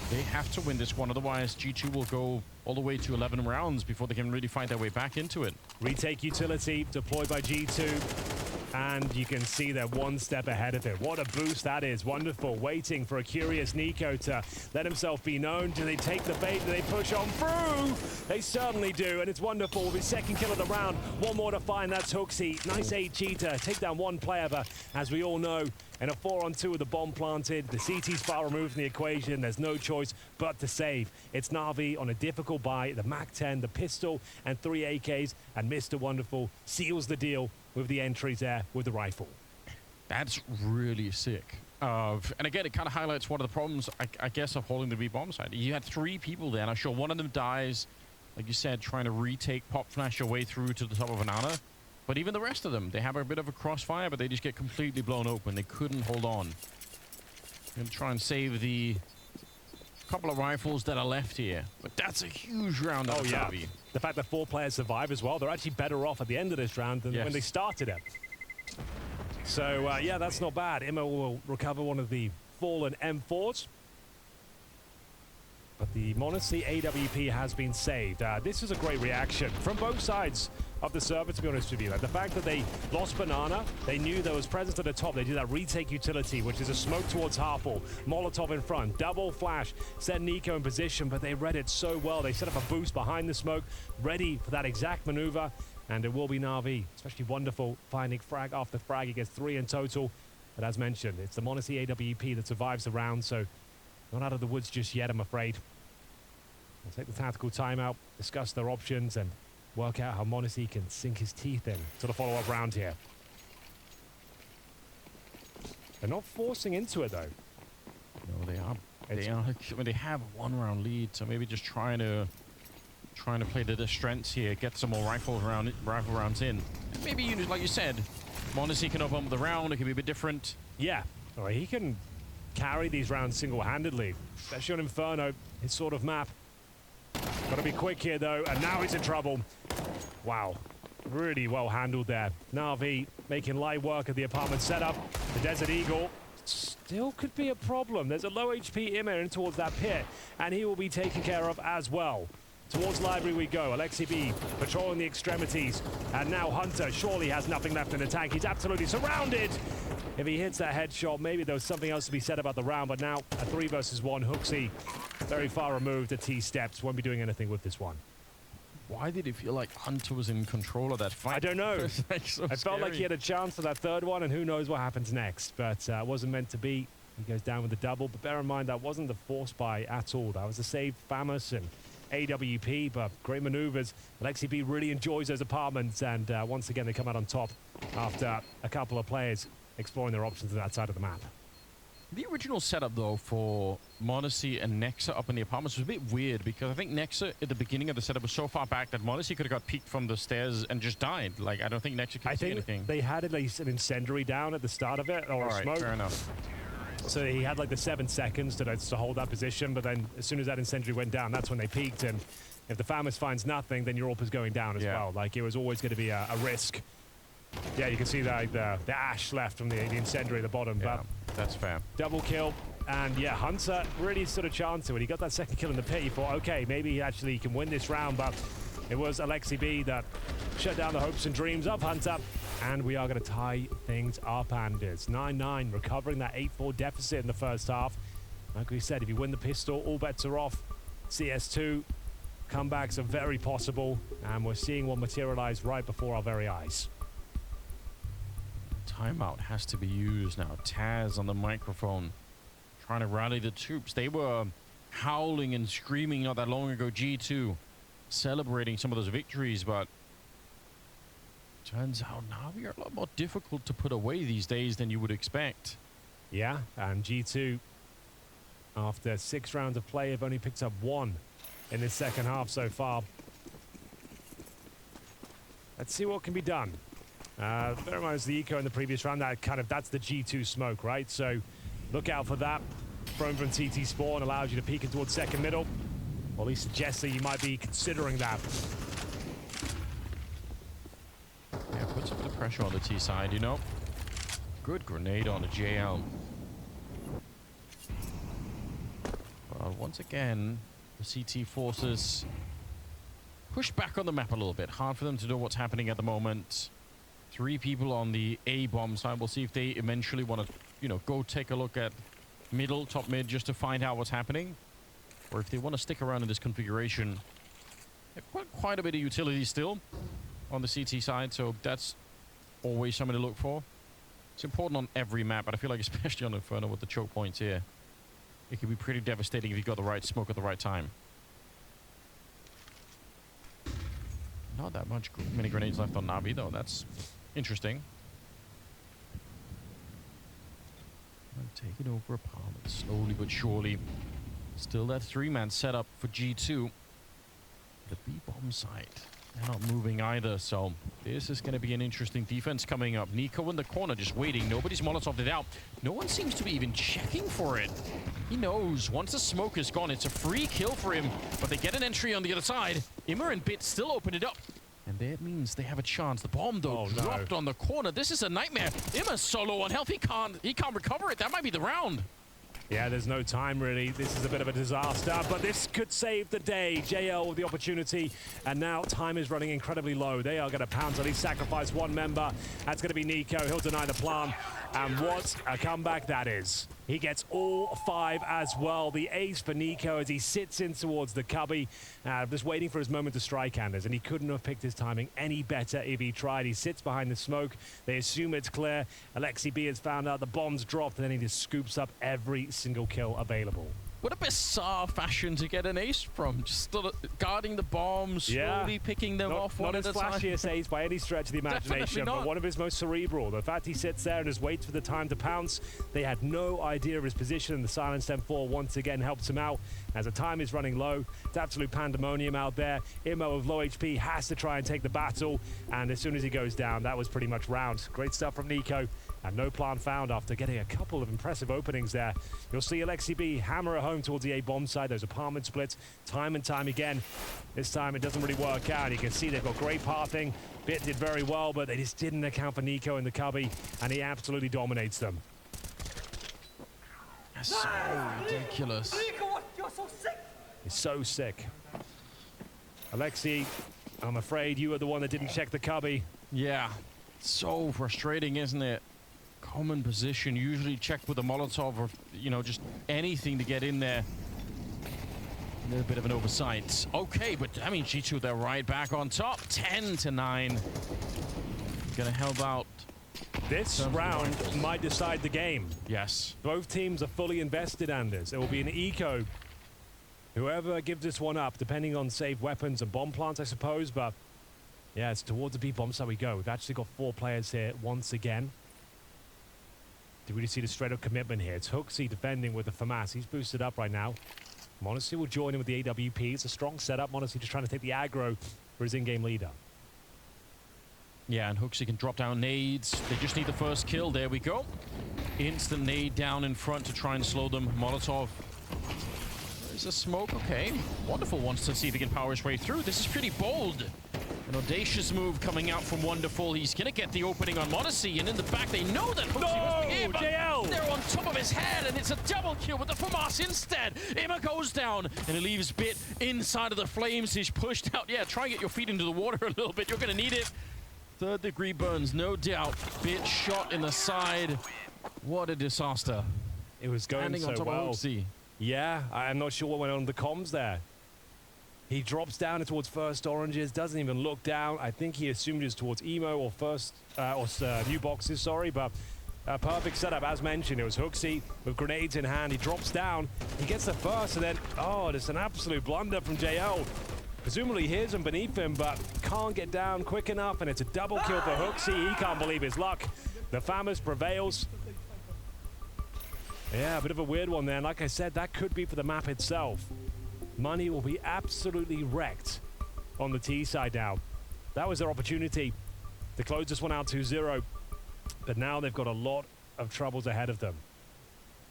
They have to win this one, otherwise G2 will go all the way to 11 rounds before they can really find their way back into it. Retake utility deployed by G2, and you can see they're one step ahead of it. What a boost that is. Wonderful. Waiting for a curious NiKo to let himself be known. Do they take the bait? Do they push on through? They certainly do, and it's Wonderful with his second kill of the round. One more to find. That's Hooksy. Nice HE to take down one player, but as we all know, in a 4-on-2 with the bomb planted, the CT's far removed from the equation. There's no choice but to save. It's Navi on a difficult buy, the Mac 10, the pistol, and 3 AKs, and Mr. Wonderful seals the deal with the entries there with the rifle. That's really sick. And again, it kind of highlights one of the problems, I guess, of holding the B-bomb side. You had 3 people there, and I'm sure one of them dies, like you said, trying to retake Pop Flash your way through to the top of Banana. But even the rest of them, they have a bit of a crossfire, but they just get completely blown open. They couldn't hold on. I'm going to try and save the couple of rifles that are left here. But that's a huge round out of Navi. The fact that 4 players survive as well, they're actually better off at the end of this round than when they started it. So, yeah, that's not bad. Immo will recover one of the fallen M4s. But the Monacy AWP has been saved. This is a great reaction from both sides of the server, to be honest with you. Like, the fact that they lost Banana, they knew there was presence at the top. They did that retake utility, which is a smoke towards Harpal. Molotov in front, double flash, set Nico in position, but they read it so well. They set up a boost behind the smoke, ready for that exact maneuver. And it will be Navi, especially wonderful, finding frag after frag. He gets 3 in total. But as mentioned, it's the Monacy AWP that survives the round, so not out of the woods just yet, I'm afraid. We'll take the tactical timeout, discuss their options, and work out how Monacy can sink his teeth in to the follow-up round here. They're not forcing into it, though. No, they are. I mean, they have a 1-round lead, so maybe just trying to play to their strengths here, get some more rifle rounds in. And maybe, like you said, Monacy can open up the round. It can be a bit different. Yeah, well, he can carry these rounds single-handedly, especially on Inferno, his sort of map. Got to be quick here, though, and now he's in trouble. Wow, really well handled there. Navi making light work of the apartment setup. The Desert Eagle still could be a problem. There's a low HP Immo in towards that pit, and he will be taken care of as well. Towards library we go. Alexi B patrolling the extremities. And now Hunter surely has nothing left in the tank. He's absolutely surrounded. If he hits that headshot, maybe there was something else to be said about the round. But now a 3 versus 1. Hooksy very far removed at T steps. Won't be doing anything with this one. Why did it feel like Hunter was in control of that fight? I don't know. So I felt like he had a chance for that 3rd one, and who knows what happens next. But it wasn't meant to be. He goes down with the double. But bear in mind, that wasn't the force buy at all. That was the saved Famous and AWP, but great maneuvers. Alexi B really enjoys those apartments, and once again, they come out on top after a couple of players exploring their options on that side of the map. The original setup, though, for Monacy and Nexa up in the apartments was a bit weird, because I think Nexa at the beginning of the setup was so far back that Monacy could have got peeked from the stairs and just died. Like, I don't think Nexa could see anything. They had at least an incendiary down at the start of it, or a smoke. Fair enough. So he had like the 7 seconds to hold that position, but then as soon as that incendiary went down, that's when they peaked. And if the Famous finds nothing, then your AWP is going down as well. Like, it was always going to be a risk. Yeah, you can see the ash left from the incendiary at the bottom. Yeah, but that's fair. Double kill. And yeah, Hunter really stood a chance to it. He got that 2nd kill in the pit. He thought, okay, maybe he actually can win this round, but it was Alexi B that shut down the hopes and dreams of Hunter. And we are going to tie things up, Anders. 9-9, recovering that 8-4 deficit in the first half. Like we said, if you win the pistol, all bets are off. CS2 comebacks are very possible, and we're seeing one materialize right before our very eyes. Timeout has to be used now. Taz on the microphone, trying to rally the troops. They were howling and screaming not that long ago, G2, celebrating some of those victories, but turns out Navi are a lot more difficult to put away these days than you would expect. Yeah, and G2, after 6 rounds of play, have only picked up 1 in this second half so far. Let's see what can be done. Bear in mind, the eco in the previous round, that's the G2 smoke, right? So look out for that. Thrown from TT spawn allows you to peek in towards second middle. Or at least suggests that you might be considering that. Yeah, puts a bit of pressure on the T side, you know. Good grenade on the JL. Well, once again, the CT forces push back on the map a little bit. Hard for them to know what's happening at the moment. 3 people on the A bomb side. We'll see if they eventually want to, go take a look at top mid, just to find out what's happening. Or if they want to stick around in this configuration. They've quite a bit of utility still on the CT side, so that's always something to look for. It's important on every map, but I feel like especially on Inferno with the choke points here, it can be pretty devastating if you've got the right smoke at the right time. Not that many grenades left on Navi, though. That's Interesting. And take it over apartment slowly but surely. Still that 3-man setup for G2. The B-bomb side. They're not moving either, so this is going to be an interesting defense coming up. Nico in the corner just waiting. Nobody's Molotoved it out. No one seems to be even checking for it. He knows once the smoke is gone, it's a free kill for him. But they get an entry on the other side. Immer and Bit still open it up. And that means they have a chance. The bomb, though, dropped on the corner. This is a nightmare. Immer's solo on health. He can't recover it. That might be the round. Yeah, there's no time, really. This is a bit of a disaster, but this could save the day. JL with the opportunity, and now time is running incredibly low. They are going to pounce, at least sacrifice one member. That's going to be Nico. He'll deny the plan. And what a comeback that is. He gets all 5 as well. The ace for Nico as he sits in towards the cubby, just waiting for his moment to strike, Anders, and he couldn't have picked his timing any better if he tried. He sits behind the smoke. They assume it's clear. Alexi B has found out the bomb's dropped, and then he just scoops up every single kill available. What a bizarre fashion to get an ace from. Just still guarding the bombs, slowly picking them off one at a time. Not his flashiest ace by any stretch of the imagination, but one of his most cerebral. The fact he sits there and just waits for the time to pounce. They had no idea of his position, and the Silence M4 once again helps him out. As the time is running low, it's absolute pandemonium out there. Immo with low HP has to try and take the battle, and as soon as he goes down, that was pretty much round. Great stuff from Nico, and no plan found after getting a couple of impressive openings there. You'll see Alexi B hammer it home towards the A-bomb side. Those apartment splits time and time again. This time it doesn't really work out. You can see they've got great pathing. Bit did very well, but they just didn't account for Nico in the cubby, and he absolutely dominates them. That's so ridiculous. You're so sick. He's so sick. Alexi, I'm afraid you were the one that didn't check the cubby. Yeah, so frustrating, isn't it? Common position, usually checked with a Molotov or, you know, just anything to get in there. A little bit of an oversight. Okay, but I mean, G2, they're right back on top. 10-9. Gonna help out. This round might decide the game. Yes. Both teams are fully invested, Anders. It will be an eco. Whoever gives this one up, depending on saved weapons and bomb plants, I suppose, but yeah, it's towards the B-bomb side we go. We've actually got 4 players here once again. Do we really see the straight-up commitment here? It's Hooksy defending with the FAMAS. He's boosted up right now. Monacy will join him with the AWP. It's a strong setup. Monacy just trying to take the aggro for his in-game leader. Yeah, and Hooksy can drop down nades. They just need the first kill. There we go. Instant nade down in front to try and slow them. Molotov. There's a smoke. Okay. Wonderful wants to see if he can power his way through. This is pretty bold. An audacious move coming out from Wonderful. He's going to get the opening on Monacy, and in the back they know that Hooksy was here, but JL! they're on top of his head, and it's a double kill with the FAMAS instead. Imma goes down, and it leaves Bit inside of the flames. He's pushed out. Yeah, try and get your feet into the water a little bit. You're going to need it. 3rd degree burns, no doubt. Bit shot in the side. What a disaster. It was going Landing so on top well. of Hooksy. Yeah, I'm not sure what went on in the comms there. He drops down towards first oranges, doesn't even look down. I think he assumed it was towards Emo or first, new boxes, sorry, but a perfect setup. As mentioned, it was Hooksy with grenades in hand. He drops down, he gets the first, and then, oh, there's an absolute blunder from JL. Presumably hears him beneath him, but can't get down quick enough, and it's a double kill for Hooksy. He can't believe his luck. The FAMAS prevails. Yeah, a bit of a weird one there. And like I said, that could be for the map itself. Money will be absolutely wrecked on the T side now. That was their opportunity to close this one out 2-0. But now they've got a lot of troubles ahead of them.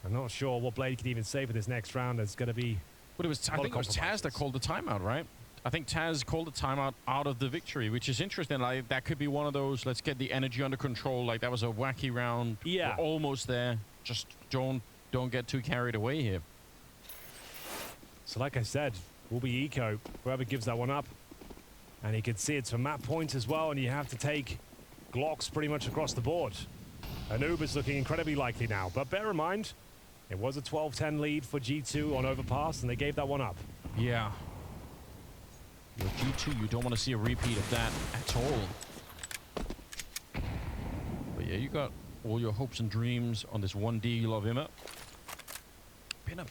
I'm not sure what Blade can even say for this next round. It's going to be... But I think it was Taz that called the timeout, right? I think Taz called the timeout out of the victory, which is interesting. Like, that could be one of those, let's get the energy under control. Like, that was a wacky round. Yeah. We're almost there. Just don't get too carried away here. So like I said, will be eco, whoever gives that one up. And you can see it's from map points as well, and you have to take Glocks pretty much across the board. Anuba's looking incredibly likely now, but bear in mind, it was a 12-10 lead for G2 on Overpass, and they gave that one up. Yeah. Your G2, you don't want to see a repeat of that at all. But yeah, you got all your hopes and dreams on this one deal of Imma. Been a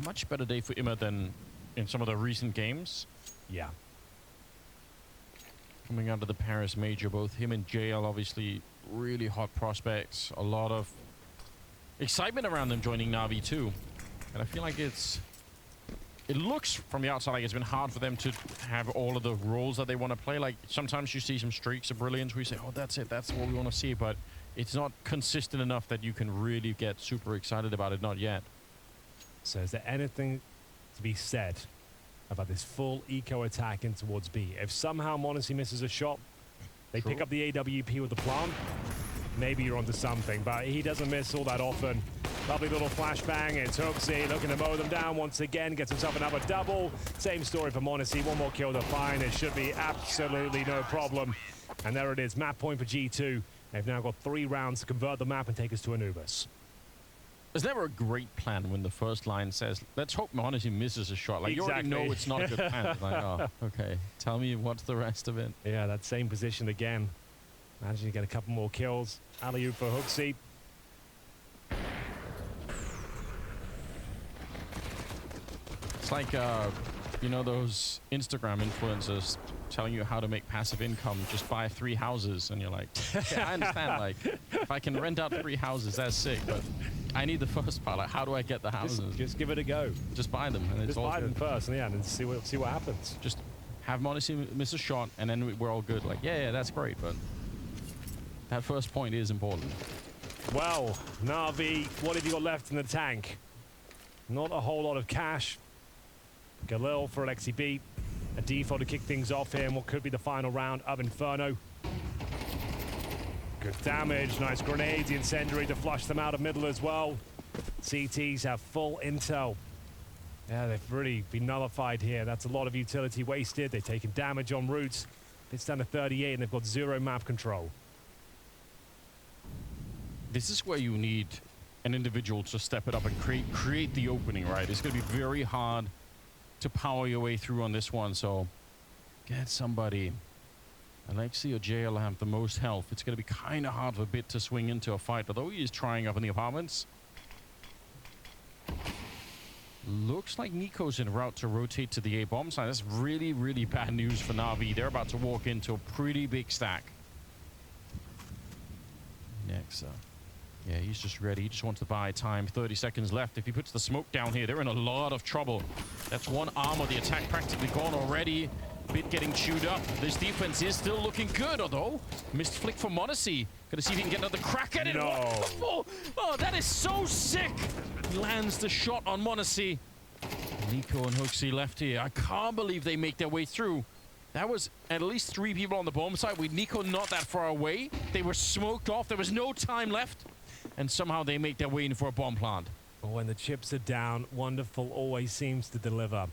much better day for Imma than in some of the recent games. Yeah. coming out of the Paris Major. Both him and JL, obviously, really hot prospects. A lot of excitement around them joining Navi too. And I feel like it looks from the outside like it's been hard for them to have all of the roles that they want to play. Like sometimes you see some streaks of brilliance where you say, oh, that's it, that's what we want to see. But it's not consistent enough that you can really get super excited about it. Not yet. So is there anything to be said about this full eco attack in towards B? If somehow Monacy misses a shot, they pick up the AWP with the plant, maybe you're onto something, but he doesn't miss all that often. Lovely little flashbang. It's Hooksy looking to mow them down once again, gets himself another double. Same story for Monacy, one more kill to find. It should be absolutely no problem. And there it is, map point for G2. They've now got 3 rounds to convert the map and take us to Anubis. There's never a great plan when the first line says, let's hope Monacy misses a shot. Like, you already know it's not a good plan. It's like, oh, okay. Tell me what's the rest of it. Yeah, that same position again. Imagine you get a couple more kills. Alley-oop for Hooksy. It's like, you know, those Instagram influencers telling you how to make passive income. Just buy 3 houses. And you're like, okay, I understand. Like, if I can rent out 3 houses, that's sick. But I need the first part. Like, how do I get the houses? Just give it a go. Just buy them. And Just buy them first, and yeah, and see what happens. Just have Monacy miss a shot, and then we're all good. Like, yeah, that's great. But that first point is important. Well, Navi, what have you got left in the tank? Not a whole lot of cash. Galil for Alexi B. A default to kick things off here in what could be the final round of Inferno. Good damage, nice grenades, the incendiary to flush them out of middle as well. CTs have full intel. Yeah, they've really been nullified here. That's a lot of utility wasted. They've taken damage on routes. It's down to 38 and they've got 0 map control. This is where you need an individual to step it up and create the opening, right? It's going to be very hard to power your way through on this one, so get somebody. Alexi or JL have the most health. It's going to be kind of hard for Bit to swing into a fight, although he is trying up in the apartments. Looks like Nico's en route to rotate to the A bomb side. That's really, really bad news for Navi. They're about to walk into a pretty big stack. Next, yeah, he's just ready. He just wants to buy time. 30 seconds left. If he puts the smoke down here, they're in a lot of trouble. That's 1 armor. The attack practically gone already. Bit getting chewed up. This defense is still looking good, although missed flick for Monacy. Gonna see if he can get another crack at it. No. Oh, that is so sick. Lands the shot on Monacy. Nico and Hooksy left here. I can't believe they make their way through. That was at least 3 people on the bomb side with Nico not that far away. They were smoked off. There was no time left. And somehow they make their way in for a bomb plant. But when the chips are down, Wonderful always seems to deliver.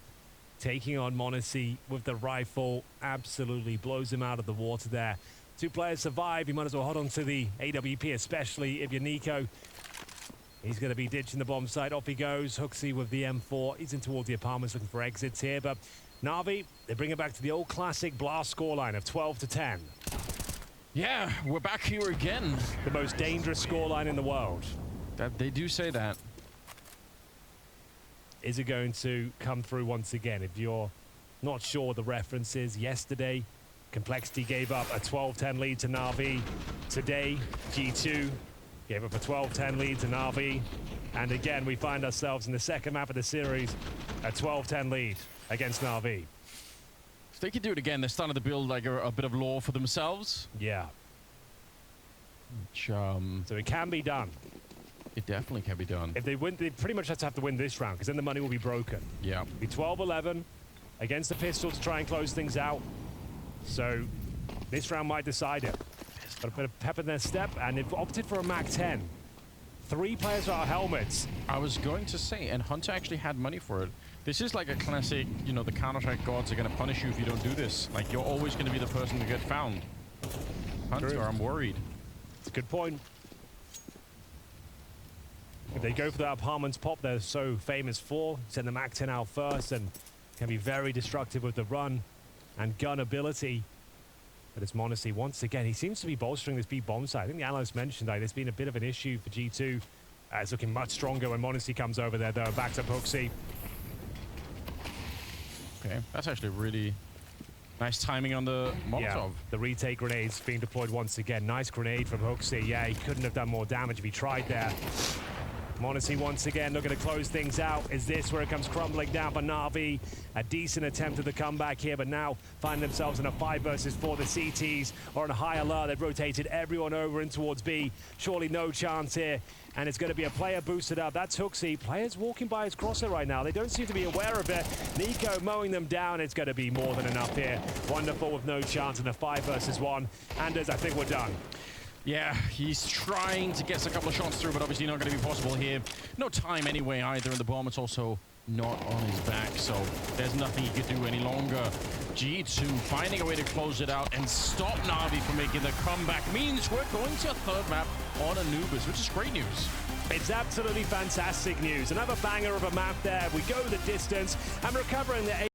Taking on Monacy with the rifle absolutely blows him out of the water there. 2 players survive. You might as well hold on to the AWP, especially if you're Nico. He's going to be ditching the bomb site. Off he goes. Hooksy with the M4. He's in towards the apartments looking for exits here. But Navi, they bring it back to the old classic blast scoreline of 12-10. Yeah, we're back here again. The most dangerous scoreline in the world. They do say that. Is it going to come through once again? If you're not sure the references, yesterday, Complexity gave up a 12-10 lead to Navi. Today, G2 gave up a 12-10 lead to Navi. And again, we find ourselves in the second map of the series, a 12-10 lead against Navi. If they could do it again, they're starting to build like a bit of lore for themselves. Yeah. Which, so it can be done. It definitely can be done. If they win, they pretty much have to win this round, because then the money will be broken. Yeah. Be 12-11 against the pistol to try and close things out. So this round might decide it. Got a bit of pep in their step, and they've opted for a MAC-10. 3 players without helmets. I was going to say, and Hunter actually had money for it. This is like a classic, you know, the Counter-Strike gods are going to punish you if you don't do this. Like, you're always going to be the person to get found. Hunter, True. I'm worried. It's a good point. If they go for that apartments pop they're so famous for, send the MAC-10 out first and can be very destructive with the run and gun ability. But it's Monacy once again. He seems to be bolstering this B bomb side. I think the analyst mentioned that there's been a bit of an issue for G2. It's looking much stronger when Monacy comes over there, though. Backs up Hooksy. Okay, that's actually really Nice timing on the Molotov. Yeah, the retake grenade's being deployed once again. Nice grenade from Hooksy. Yeah, he couldn't have done more damage if he tried there. m0NESY once again looking to close things out. Is this where it comes crumbling down for Navi? A decent attempt at the comeback here, but now find themselves in a 5 versus 4. The CTs are on a high alert. They've rotated everyone over in towards B. Surely no chance here. And it's going to be a player boosted up. That's Hooksy. Players walking by his crosser right now. They don't seem to be aware of it. Nico mowing them down. It's going to be more than enough here. Wonderful with no chance in a 5 versus 1. Anders, I think we're done. Yeah, he's trying to get a couple of shots through, but obviously not going to be possible here. No time anyway either, and the bomb is also not on his back, so there's nothing he could do any longer. G2 finding a way to close it out and stop Navi from making the comeback means we're going to a third map on Anubis, which is great news. It's absolutely fantastic news. Another banger of a map there. We go the distance and recovering the